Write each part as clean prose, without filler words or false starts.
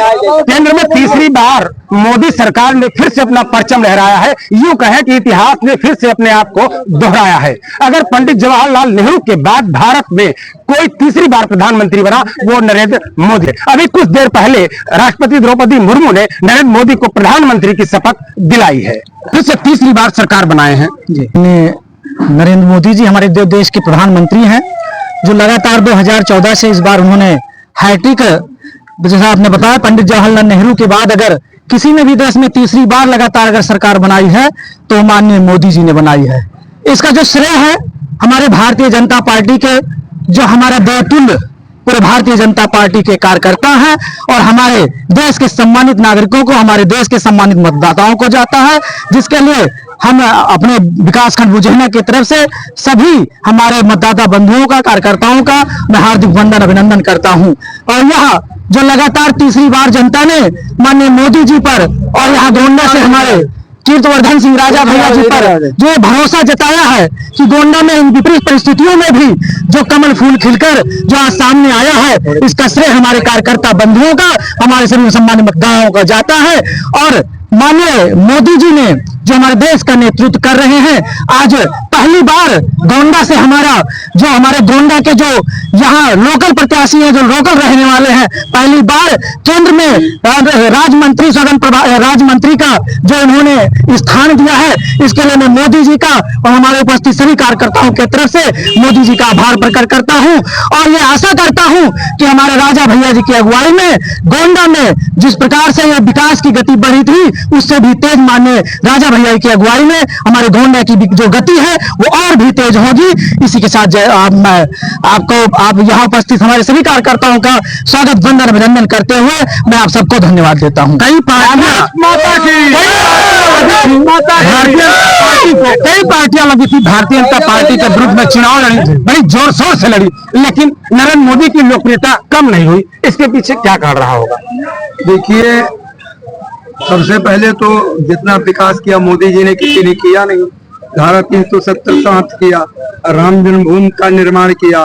केंद्र में तीसरी बार मोदी सरकार ने फिर से अपना परचम लहराया है। यूं कहें कि इतिहास ने फिर से अपने आप को दोहराया है। अगर पंडित जवाहरलाल नेहरू के बाद भारत में कोई तीसरी बार प्रधानमंत्री बना वो नरेंद्र मोदी है। अभी कुछ देर पहले राष्ट्रपति द्रौपदी मुर्मू ने नरेंद्र मोदी को प्रधानमंत्री की शपथ दिलाई है। फिर से तीसरी बार सरकार बनाए हैं। नरेंद्र मोदी जी हमारे देश के प्रधानमंत्री हैं, जो लगातार 2014 से इस बार उन्होंने हैट्रिक, जैसा आपने बताया, पंडित जवाहरलाल नेहरू के बाद अगर किसी ने भी देश में तीसरी बार लगातार अगर सरकार बनाई है तो माननीय मोदी जी ने बनाई है। इसका जो श्रेय है हमारे भारतीय जनता पार्टी के, जो हमारा देवतुल्य पूरे भारतीय जनता पार्टी के कार्यकर्ता हैं और हमारे देश के सम्मानित नागरिकों को, हमारे देश के सम्मानित मतदाताओं को जाता है, जिसके लिए हम अपने विकासखंड बुझेना की तरफ से सभी हमारे मतदाता बंधुओं का, कार्यकर्ताओं का मैं हार्दिक वंदन अभिनंदन करता हूं। और यह जो लगातार तीसरी बार जनता ने माननीय मोदी जी पर और यहाँ गोंडा से हमारे कीर्तिवर्धन सिंह राजा भैया जी पर जो भरोसा जताया है कि गोंडा में इन विपरीत परिस्थितियों में भी जो कमल फूल खिलकर जो आज सामने आया है, इसका श्रेय हमारे कार्यकर्ता बंधुओं का, हमारे सभी सम्मानित मतदाताओं का जाता है। और माननीय मोदी जी ने जो हमारे देश का नेतृत्व कर रहे हैं, आज पहली बार गोंडा से हमारे गोंडा के जो यहाँ लोकल प्रत्याशी हैं, जो लोकल रहने वाले हैं, पहली बार केंद्र में राजमंत्री का जो उन्होंने स्थान दिया है, इसके लिए मैं मोदी जी का और हमारे उपस्थित सभी कार्यकर्ताओं की तरफ से मोदी जी का आभार प्रकट करता हूं। और ये आशा करता हूं कि हमारे राजा भैया जी की अगुवाई में गोंडा में जिस प्रकार से ये विकास की गति बढ़ी थी, उससे भी तेज माननीय राजा भैया की अगुवाई में हमारे गोंडा की जो गति है वो और भी तेज होगी। इसी के साथ आप यहाँ उपस्थित हमारे सभी कार्यकर्ताओं का स्वागत वंदन अभिनंदन करते हुए मैं आप सबको धन्यवाद देता हूँ। कई पार्टियां लगी थी भारतीय जनता पार्टी के विरुद्ध में चुनाव लड़ी, बड़ी जोर शोर से लड़ी, लेकिन नरेंद्र मोदी की लोकप्रियता कम नहीं हुई। इसके पीछे क्या कारण रहा होगा? देखिए, सबसे पहले तो जितना विकास किया मोदी जी ने किसी ने किया नहीं। धारा 370 समाप्त किया, राम जन्मभूमि का निर्माण किया,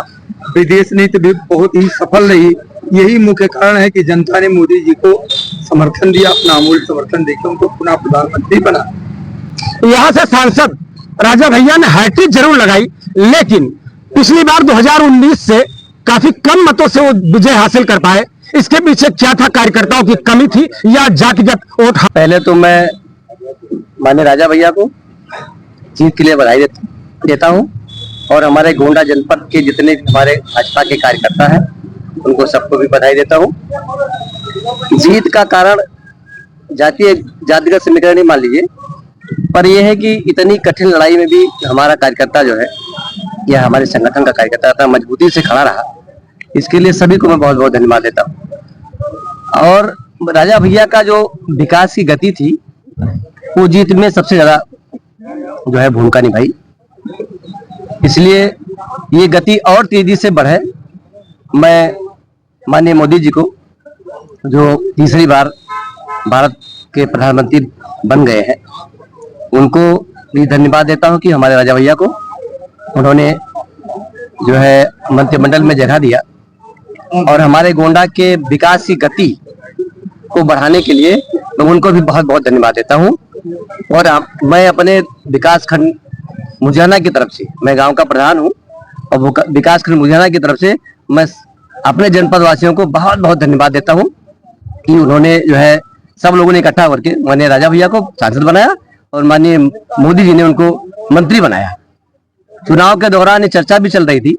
विदेश नीति भी बहुत ही सफल रही। यही मुख्य कारण है कि जनता ने मोदी जी को समर्थन दिया, अपना अमूल्य समर्थन देकर उनको पुनः प्रधानमंत्री बना। यहाँ से सांसद राजा भैया ने हैट्रिक जरूर लगाई, लेकिन पिछली बार 2019 से काफी कम मतों से वो विजय हासिल कर पाए। इसके पीछे क्या था? कार्यकर्ताओं की कमी थी या जातिगत वोट? पहले तो मैं माननीय राजा भैया को जीत के लिए बधाई देता हूं और हमारे गोंडा जनपद के जितने हमारे भाजपा के कार्यकर्ता हैं उनको सबको भी बधाई देता हूं। जीत का कारण जातिगत समीकरण नहीं मान लीजिए, पर यह है कि इतनी कठिन लड़ाई में भी हमारा कार्यकर्ता जो है, यह हमारे संगठन का कार्यकर्ता था, मजबूती से खड़ा रहा। इसके लिए सभी को मैं बहुत बहुत धन्यवाद देता हूँ। और राजा भैया का जो विकास की गति थी वो जीत में सबसे ज्यादा जो है भूमिका निभाई, इसलिए ये गति और तेजी से बढ़े। मैं माननीय मोदी जी को, जो तीसरी बार भारत के प्रधानमंत्री बन गए हैं, उनको भी धन्यवाद देता हूं कि हमारे राजा भैया को उन्होंने जो है मंत्रिमंडल में जगह दिया और हमारे गोंडा के विकास की गति को बढ़ाने के लिए मैं उनको भी बहुत बहुत धन्यवाद देता हूं। और मैं अपने विकास खंड मुझाना की तरफ से, मैं गांव का प्रधान हूं और वो विकास खंड मुझाना की तरफ से मैं अपने जनपद वासियों को बहुत बहुत धन्यवाद देता हूं कि उन्होंने जो है सब लोगों ने इकट्ठा होकर माननीय राजा भैया को सांसद बनाया और माननीय मोदी जी ने उनको मंत्री बनाया। चुनाव के दौरान ये चर्चा भी चल रही थी,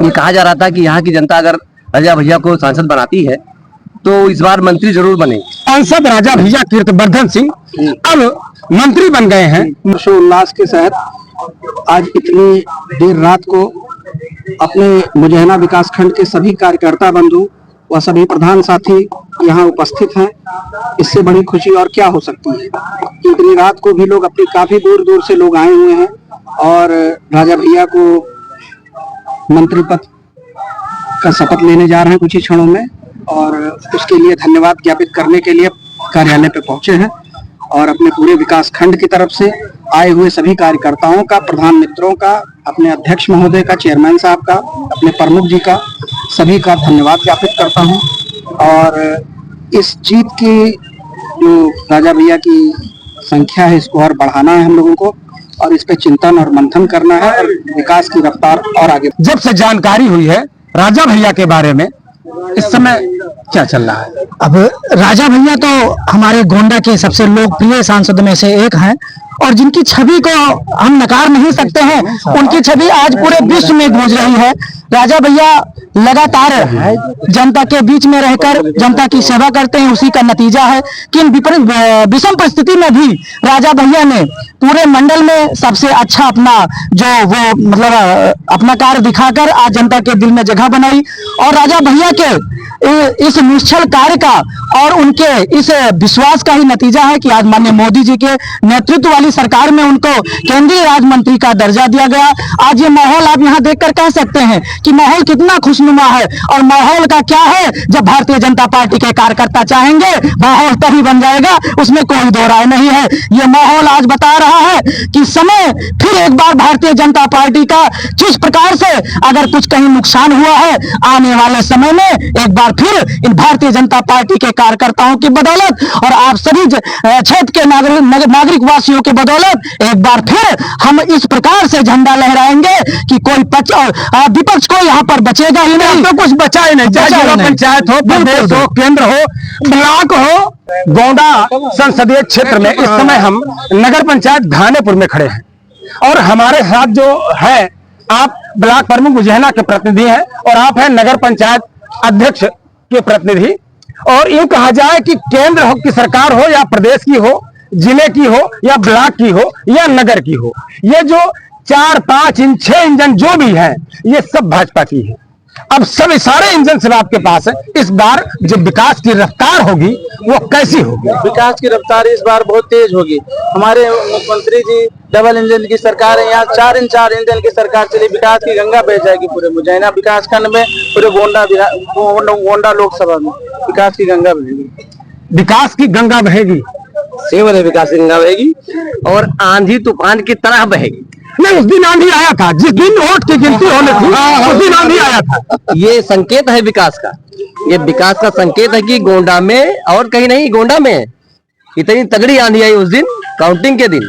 ये कहा जा रहा था कि यहाँ की जनता अगर राजा भैया को सांसद बनाती है तो इस बार मंत्री जरूर बने। सांसद राजा भैया कीर्तिवर्धन सिंह अब मंत्री बन गए हैं। हर्षोल्लास के साथ आज इतनी देर रात को अपने मुझेना विकास खंड के सभी कार्यकर्ता बंधु व सभी प्रधान साथी यहाँ उपस्थित हैं। इससे बड़ी खुशी और क्या हो सकती है। इतनी रात को भी लोग अपनी काफी दूर दूर से लोग आए हुए हैं और राजा भैया को मंत्री पद का शपथ लेने जा रहे हैं कुछ ही क्षणों में, और उसके लिए धन्यवाद ज्ञापित करने के लिए कार्यालय पे पहुंचे हैं। और अपने पूरे विकास खंड की तरफ से आए हुए सभी कार्यकर्ताओं का, प्रधान मित्रों का, अपने अध्यक्ष महोदय का, चेयरमैन साहब का, अपने प्रमुख जी का, सभी का धन्यवाद ज्ञापित करता हूं। और इस जीत की जो राजा भैया की संख्या है इसको और बढ़ाना है हम लोगों को, और इस पे चिंतन और मंथन करना है और विकास की रफ्तार और आगे। जब से जानकारी हुई है राजा भैया के बारे में, इस समय क्या चल रहा है? अब राजा भैया तो हमारे गोंडा के सबसे लोकप्रिय सांसद में से एक हैं और जिनकी छवि को हम नकार नहीं सकते हैं। उनकी छवि आज पूरे विश्व में गूंज रही है। राजा भैया लगातार जनता के बीच में रहकर जनता की सेवा करते हैं, उसी का नतीजा है कि इन विषम परिस्थिति में भी राजा भैया ने पूरे मंडल में सबसे अच्छा अपना जो वो मतलब अपना कार्य दिखाकर आज जनता के दिल में जगह बनाई। और राजा भैया के इस निश्चल कार्य का और उनके इस विश्वास का ही नतीजा है कि आज माननीय मोदी जी के नेतृत्व वाली सरकार में उनको केंद्रीय राज्य मंत्री का दर्जा दिया गया। आज ये माहौल आप यहाँ देखकर कह सकते हैं कि माहौल कितना खुशनुमा है। और माहौल का क्या है, जब भारतीय जनता पार्टी के कार्यकर्ता चाहेंगे माहौल तभी बन जाएगा, उसमें कोई दो राय नहीं है। ये माहौल आज बता रहा है कि समय फिर एक बार भारतीय जनता पार्टी का जिस प्रकार से अगर कुछ कहीं नुकसान हुआ है, आने वाले समय में एक बार फिर इन भारतीय जनता पार्टी के कार्यकर्ताओं की बदौलत और आप सभी क्षेत्र के नागरिक वासियों की बदौलत एक बार फिर हम इस प्रकार से झंडा लहराएंगे कि कोई विपक्ष को यहाँ पर बचेगा ही नहीं। तो कुछ बचा ही नहीं, चाहे जिला पंचायत हो, प्रदेश हो, केंद्र हो, ब्लॉक हो। गोंडा संसदीय क्षेत्र में इस समय हम नगर पंचायत धानेपुर में खड़े हैं और हमारे साथ जो है, आप ब्लॉक प्रमुख मुजैना के प्रतिनिधि हैं और आप हैं नगर पंचायत अध्यक्ष के प्रतिनिधि। और यूं कहा जाए कि केंद्र हो की सरकार हो या प्रदेश की हो, जिले की हो या ब्लॉक की हो या नगर की हो, ये जो 4, 5, 6 इंजन जो भी है ये सब भाजपा की है। अब सब सारे इंजन सब आपके पास है। इस बार जो विकास की रफ्तार होगी वो कैसी होगी? विकास की रफ्तार इस बार बहुत तेज होगी। हमारे मुख्यमंत्री जी डबल इंजन की सरकार है, यहाँ 4 इंजन की सरकार चली। विकास की गंगा बह जाएगी पूरे मुजैना विकास खंड में, पूरे गोंडा लोकसभा में विकास की गंगा बहेगी। विकास की गंगा बहेगी, सेवर विकास की गंगा बहेगी और आंधी तूफान की तरह बहेगी। नहीं, उस दिन आंधी आया था, जिस दिन वोट की गिनती होने थी उस दिन आंधी आया था। ये संकेत है विकास का, ये विकास का संकेत है कि गोंडा में और कहीं नहीं, गोंडा में इतनी तगड़ी आंधी आई उस दिन काउंटिंग के दिन।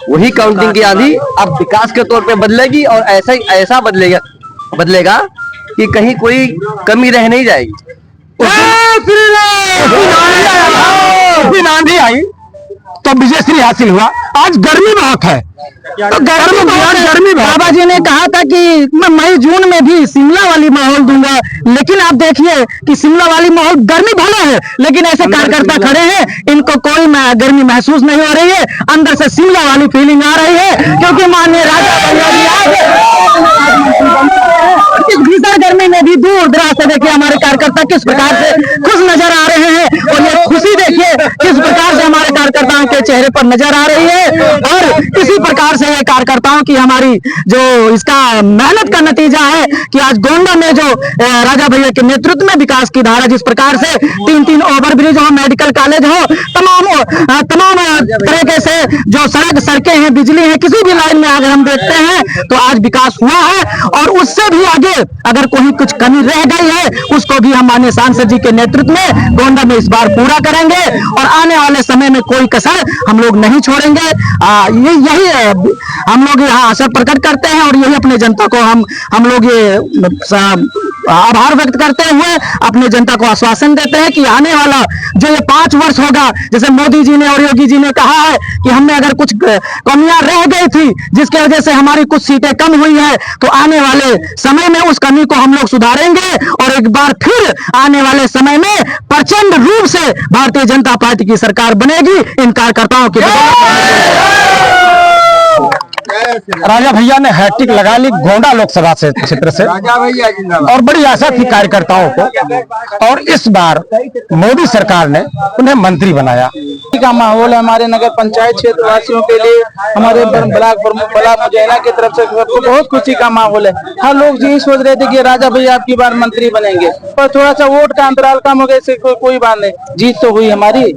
वही काउंटिंग की आंधी अब विकास के तौर पे बदलेगी और ऐसा बदलेगा कि कहीं कोई कमी रह नहीं जाएगी। उस दिन आंधी आई तो विजयश्री हासिल हुआ। आज गर्मी बहुत है, तो गर्मी बाबा जी ने कहा था कि मैं मई जून में भी शिमला वाली माहौल दूंगा, लेकिन आप देखिए कि शिमला वाली माहौल गर्मी भला है, लेकिन ऐसे कार्यकर्ता खड़े हैं, इनको कोई गर्मी महसूस नहीं हो रही है। अंदर से शिमला वाली फीलिंग आ रही है, क्योंकि माननीय राजा इस भीषण गर्मी में भी दूर दराज से देखिए हमारे कार्यकर्ता किस प्रकार से खुश नजर आ रहे हैं। और ये खुशी देखिए किस प्रकार से हमारे कार्यकर्ताओं के चेहरे पर नजर आ रही है। और इसी प्रकार से ये कार्यकर्ताओं की हमारी जो इसका मेहनत का नतीजा है कि आज गोंडा में जो राजा भैया के नेतृत्व में विकास की धारा जिस प्रकार से 3 ओवरब्रिज हो, मेडिकल कॉलेज हो, तमाम तरीके से जो सड़कें हैं, बिजली है, किसी भी लाइन में अगर हम देखते हैं तो आज विकास हुआ है। और उससे भी आगे अगर कोई कुछ कमी रह गई है उसको भी हम माननीय सांसद जी के नेतृत्व में गोंडा में इस बार पूरा करेंगे और आने वाले समय में कोई कसर हम लोग नहीं छोड़ेंगे। यही हम लोग यहाँ आशा प्रकट करते हैं और यही अपने जनता को हम लोग ये आभार व्यक्त करते हुए अपने जनता को आश्वासन देते हैं कि आने वाला जो ये 5 वर्ष होगा, जैसे मोदी जी ने और योगी जी ने कहा है कि हमने अगर कुछ कमियां रह गई थी जिसकी वजह से हमारी कुछ सीटें कम हुई है, तो आने वाले समय में उस कमी को हम लोग सुधारेंगे और एक बार फिर आने वाले समय में प्रचंड रूप से भारतीय जनता पार्टी की सरकार बनेगी इन कार्यकर्ताओं की। राजा भैया ने हैट्रिक लगा ली गोंडा लोकसभा से क्षेत्र से और बड़ी आशा थी कार्यकर्ताओं को। और इस बार मोदी सरकार ने उन्हें मंत्री बनाया। का माहौल है हमारे नगर पंचायत क्षेत्र वासियों के लिए, हमारे ब्लॉक प्रमुख मुजैना की तरफ से सबको बहुत खुशी का माहौल है। हर लोग यही सोच रहे थे कि राजा भैया आपकी बार मंत्री बनेंगे, पर थोड़ा सा वोट का अंतराल कम हो गया, इससे कोई बात नहीं, जीत तो हुई हमारी।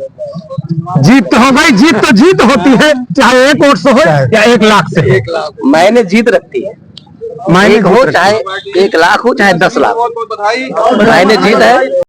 जीत तो हो गई, जीत होती है, चाहे 1 वोट से हो या 1 लाख से। मैंने जीत रखती है, मायने हो चाहे 1 लाख हो चाहे 10 लाख, मैंने जीत है।